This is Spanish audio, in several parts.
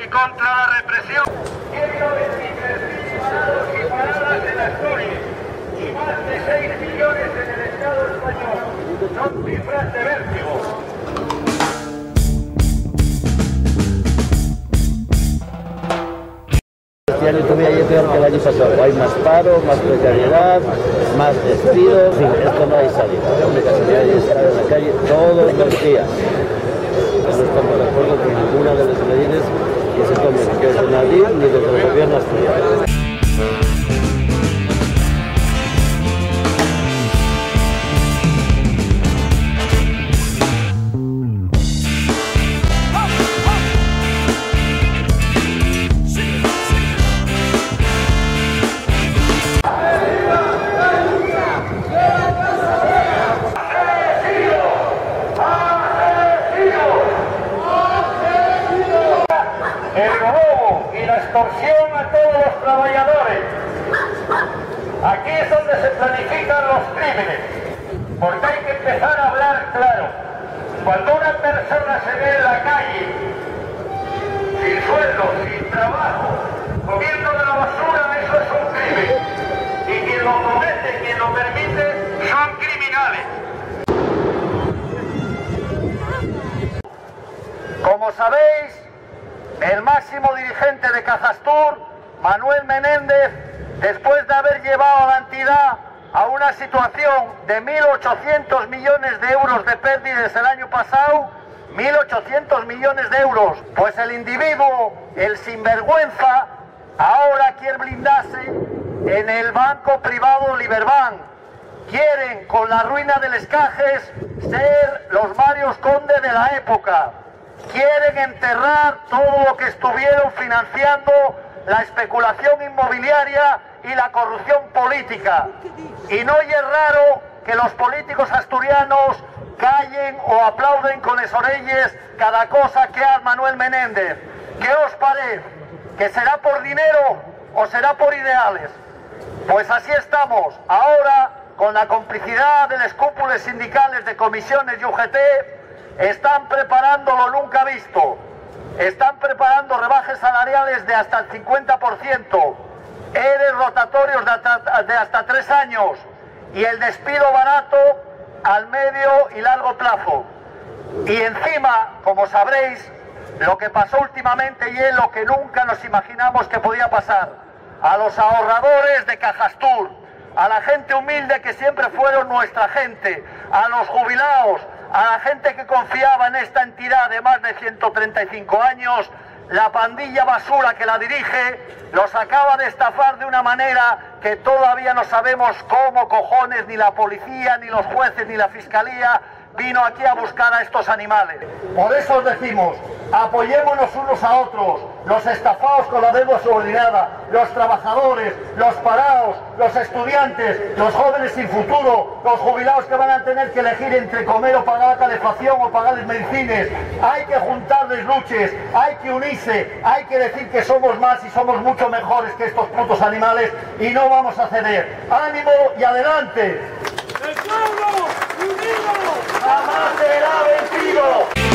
y contra la represión. 123.000 parados y paradas en Asturias y más de 6 millones en el Estado español. Son cifras de vértigo. Este año todavía es peor que el año pasado. Hay más paro, más precariedad, más despidos. En fin, esto no hay salida. La única salida es estar en la calle todos los días. No estamos de acuerdo con ninguna de las medidas que se tomen, ni desde Nadie ni desde el gobierno asturiano. El robo y la extorsión a todos los trabajadores. Aquí es donde se planifican los crímenes, porque hay que empezar a hablar claro. Cuando una persona se ve en la calle, sin sueldo, sin trabajo, comiendo de la basura, eso es un crimen. Y quien lo comete, quien lo permite, son criminales. Como sabéis, el máximo dirigente de Cajastur, Manuel Menéndez, después de haber llevado a la entidad a una situación de 1.800 millones de euros de pérdidas el año pasado, 1.800 millones de euros, pues el individuo, el sinvergüenza, ahora quiere blindarse en el banco privado Liberbank. Quieren, con la ruina del Escajes, ser los Marios Conde de la época. Quieren enterrar todo lo que estuvieron financiando la especulación inmobiliaria y la corrupción política. Y no es raro que los políticos asturianos callen o aplauden con las orejas cada cosa que hace Manuel Menéndez. ¿Qué os parece? ¿Que será por dinero o será por ideales? Pues así estamos. Ahora, con la complicidad de las cúpulas sindicales de comisiones y UGT, están preparando lo nunca visto. Están preparando rebajas salariales de hasta el 50%, ERE rotatorios de hasta 3 años y el despido barato al medio y largo plazo. Y encima, como sabréis, lo que pasó últimamente y es lo que nunca nos imaginamos que podía pasar. A los ahorradores de Cajastur, a la gente humilde que siempre fueron nuestra gente, a los jubilados, a la gente que confiaba en esta entidad de más de 135 años, la pandilla basura que la dirige los acaba de estafar de una manera que todavía no sabemos cómo cojones ni la policía, ni los jueces, ni la fiscalía vino aquí a buscar a estos animales. Por eso os decimos, apoyémonos unos a otros, los estafados con la deuda subordinada, los trabajadores, los parados, los estudiantes, los jóvenes sin futuro, los jubilados que van a tener que elegir entre comer o pagar la calefacción o pagar las medicinas. Hay que juntarles luches, hay que unirse, hay que decir que somos más y somos mucho mejores que estos putos animales y no vamos a ceder. ¡Ánimo y adelante! ¡El pueblo unido jamás será vencido!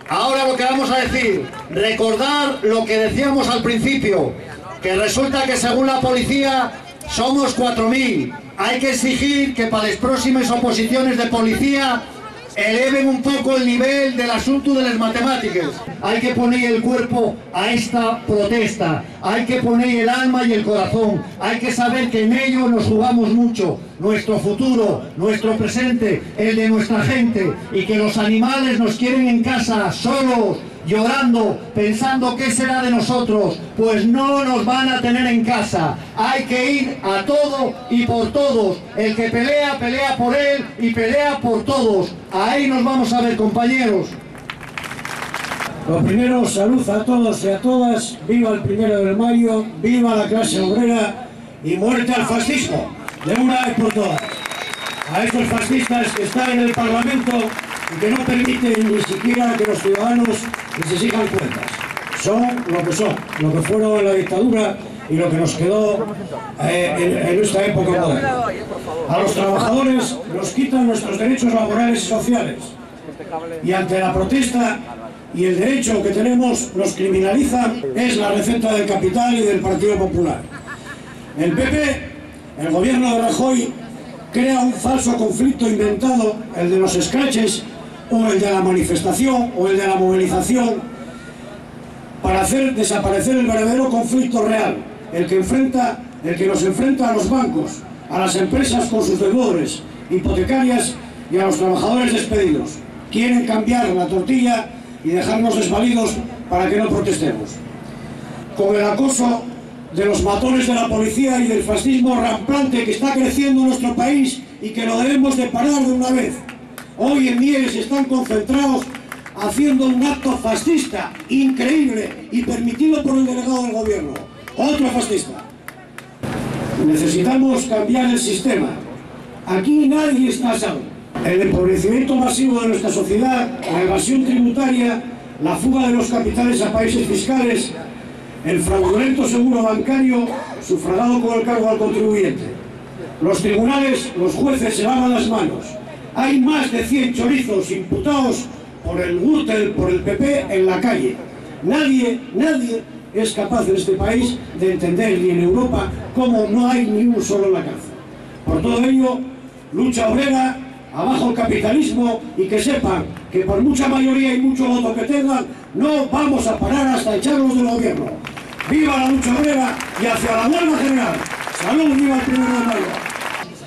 Ahora lo que vamos a decir, recordar lo que decíamos al principio, que resulta que según la policía somos 4.000. Hay que exigir que para las próximas oposiciones de policía eleven un poco el nivel del asunto de las matemáticas. Hay que poner el cuerpo a esta protesta, hay que poner el alma y el corazón, hay que saber que en ello nos jugamos mucho, nuestro futuro, nuestro presente, el de nuestra gente, y que los animales nos quieren en casa, solos, llorando, pensando qué será de nosotros. Pues no nos van a tener en casa. Hay que ir a todo y por todos. El que pelea, pelea por él y pelea por todos. Ahí nos vamos a ver, compañeros. Lo primero, salud a todos y a todas. Viva el 1 de mayo, viva la clase obrera y muerte al fascismo, de una vez por todas. a estos fascistas que están en el Parlamento y que no permiten ni siquiera que los ciudadanos les exijan cuentas. Son, lo que fueron en la dictadura y lo que nos quedó en esta época moderna. A los trabajadores nos quitan nuestros derechos laborales y sociales, y ante la protesta y el derecho que tenemos nos criminalizan. Es la receta del capital y del Partido Popular. El PP, el gobierno de Rajoy, crea un falso conflicto inventado, el de los escraches, o el de la manifestación, o el de la movilización, para hacer desaparecer el verdadero conflicto real, el que nos enfrenta a los bancos, a las empresas con sus deudores hipotecarias y a los trabajadores despedidos. Quieren cambiar la tortilla y dejarnos desvalidos para que no protestemos. Con el acoso de los matones de la policía y del fascismo rampante que está creciendo en nuestro país y que lo debemos de parar de una vez. Hoy en Mieres están concentrados haciendo un acto fascista increíble y permitido por el delegado del gobierno. Otro fascista. Necesitamos cambiar el sistema. Aquí nadie está a salvo. El empobrecimiento masivo de nuestra sociedad, la evasión tributaria, la fuga de los capitales a países fiscales, el fraudulento seguro bancario sufragado con el cargo al contribuyente. Los tribunales, los jueces se lavan las manos. Hay más de 100 chorizos imputados por el Gürtel, por el PP en la calle. Nadie es capaz en este país de entender, ni en Europa, cómo no hay ni uno solo en la cárcel. Por todo ello, lucha obrera, abajo el capitalismo, y que sepan que por mucha mayoría y mucho voto que tengan, no vamos a parar hasta echarlos del gobierno. ¡Viva la lucha obrera y hacia la huelga general! ¡Salud, viva el 1 de mayo!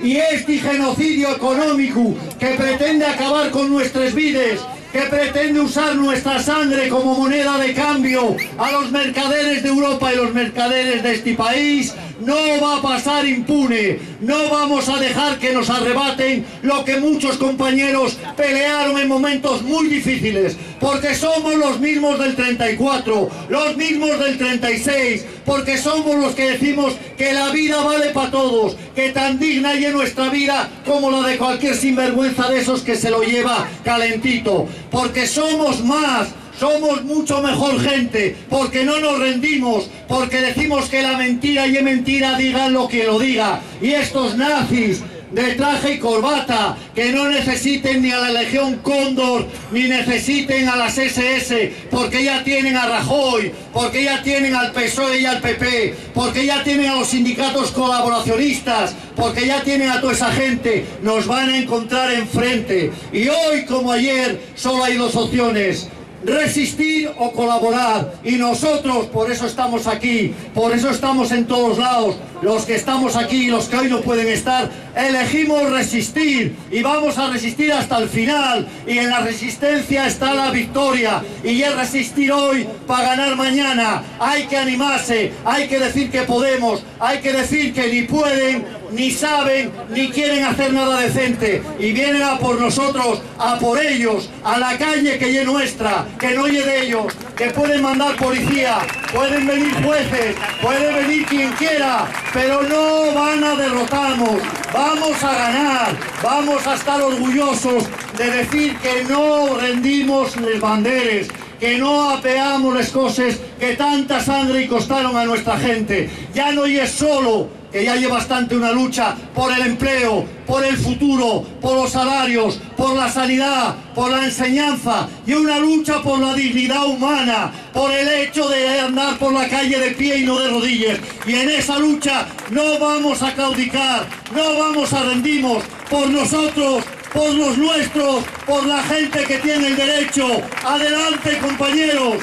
Y este genocidio económico que pretende acabar con nuestras vidas, que pretende usar nuestra sangre como moneda de cambio a los mercaderes de Europa y los mercaderes de este país, no va a pasar impune. No vamos a dejar que nos arrebaten lo que muchos compañeros pelearon en momentos muy difíciles, porque somos los mismos del 34, los mismos del 36, porque somos los que decimos que la vida vale para todos, que tan digna y en nuestra vida como la de cualquier sinvergüenza de esos que se lo lleva calentito, porque somos más. Somos mucho mejor gente, porque no nos rendimos, porque decimos que la mentira y es mentira, digan lo que lo diga. Y estos nazis de traje y corbata, que no necesiten ni a la Legión Cóndor, ni necesiten a las SS, porque ya tienen a Rajoy, porque ya tienen al PSOE y al PP, porque ya tienen a los sindicatos colaboracionistas, porque ya tienen a toda esa gente, nos van a encontrar enfrente. Y hoy, como ayer, solo hay dos opciones: resistir o colaborar, y nosotros por eso estamos aquí, por eso estamos en todos lados. Los que estamos aquí y los que hoy no pueden estar, elegimos resistir y vamos a resistir hasta el final, y en la resistencia está la victoria, y es resistir hoy para ganar mañana. Hay que animarse, hay que decir que podemos, hay que decir que ni pueden, ni saben, ni quieren hacer nada decente, y vienen a por nosotros, a por ellos, a la calle que es nuestra, que no es de ellos, que pueden mandar policía, pueden venir jueces, puede venir quien quiera, pero no van a derrotarnos. Vamos a ganar, vamos a estar orgullosos de decir que no rendimos les banderes, que no apeamos las cosas que tanta sangre y costaron a nuestra gente. Ya no es solo, que ya lleva bastante una lucha por el empleo, por el futuro, por los salarios, por la sanidad, por la enseñanza, y una lucha por la dignidad humana, por el hecho de andar por la calle de pie y no de rodillas. Y en esa lucha no vamos a claudicar, no vamos a rendirnos, por nosotros, por los nuestros, por la gente que tiene el derecho. ¡Adelante, compañeros!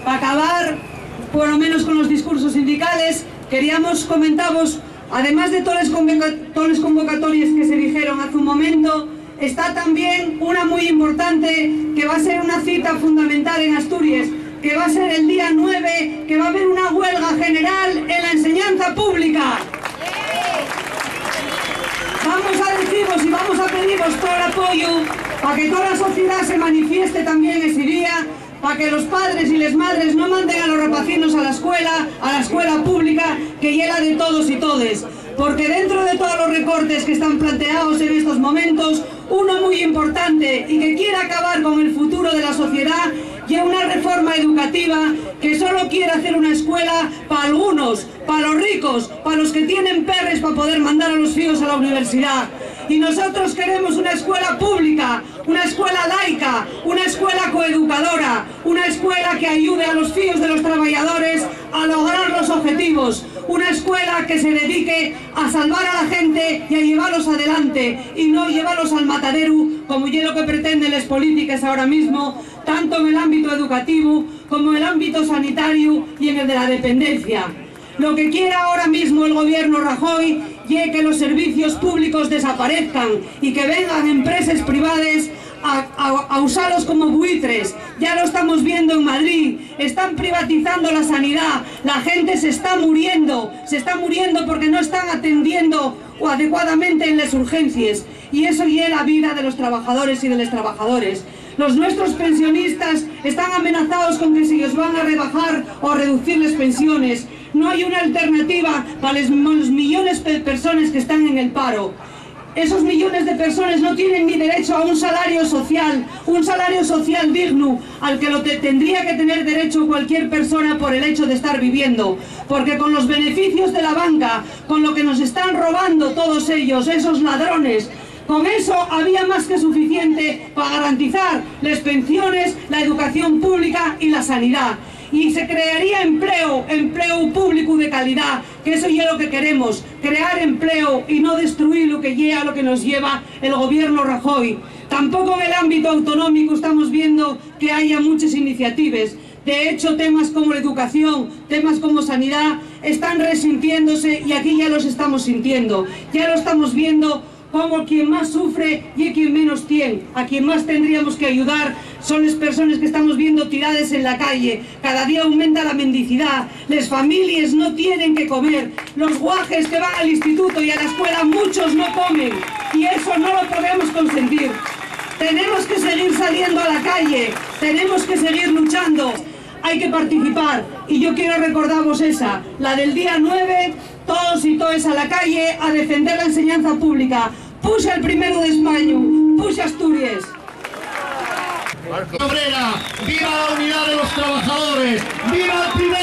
Para acabar, por lo menos con los discursos sindicales, queríamos comentaros, además de todas las convocatorias que se dijeron hace un momento, está también una muy importante, que va a ser una cita fundamental en Asturias, que va a ser el día 9, que va a haber una huelga general en la enseñanza pública. Vamos a deciros y vamos a pediros todo el apoyo para que toda la sociedad se manifieste también ese día, para que los padres y las madres no manden a los rapacinos a la escuela pública, que llega de todos y todes. porque dentro de todos los recortes que están planteados en estos momentos, uno muy importante y que quiere acabar con el futuro de la sociedad y una reforma educativa que solo quiere hacer una escuela para algunos, para los ricos, para los que tienen perres para poder mandar a los hijos a la universidad. Y nosotros queremos una escuela pública, una escuela laica, una escuela coeducadora, una escuela que ayude a los hijos de los trabajadores a lograr los objetivos, una escuela que se dedique a salvar a la gente y a llevarlos adelante y no llevarlos al matadero, como es lo que pretenden las políticas ahora mismo, tanto en el ámbito educativo como en el ámbito sanitario y en el de la dependencia. Lo que quiere ahora mismo el gobierno Rajoy es que los servicios públicos desaparezcan y que vengan empresas privadas a usarlos como buitres. Ya lo estamos viendo en Madrid, están privatizando la sanidad, la gente se está muriendo porque no están atendiendo adecuadamente en las urgencias, y eso es la vida de los trabajadores y de los trabajadores. Los nuestros pensionistas están amenazados con que se les van a rebajar o a reducir las pensiones. No hay una alternativa para los millones de personas que están en el paro. Esos millones de personas no tienen ni derecho a un salario social digno, al que tendría que tener derecho cualquier persona por el hecho de estar viviendo. Porque con los beneficios de la banca, con lo que nos están robando todos ellos, esos ladrones, con eso había más que suficiente para garantizar las pensiones, la educación pública y la sanidad. Y se crearía empleo público de calidad, que eso ya es lo que queremos, crear empleo y no destruir lo que nos lleva el gobierno Rajoy. Tampoco en el ámbito autonómico estamos viendo que haya muchas iniciativas. De hecho, temas como la educación, temas como sanidad, están resintiéndose y aquí ya los estamos sintiendo. Ya lo estamos viendo como quien más sufre y quien menos tiene. A quien más tendríamos que ayudar son las personas que estamos viendo tiradas en la calle. Cada día aumenta la mendicidad, las familias no tienen que comer, los guajes que van al instituto y a la escuela muchos no comen, y eso no lo podemos consentir. Tenemos que seguir saliendo a la calle, tenemos que seguir luchando. Hay que participar, y yo quiero recordaros la del día 9, todos y todas a la calle a defender la enseñanza pública. Puxa el 1 de mayo, puxa Asturias. Obrera, viva la unidad de los trabajadores, viva el 1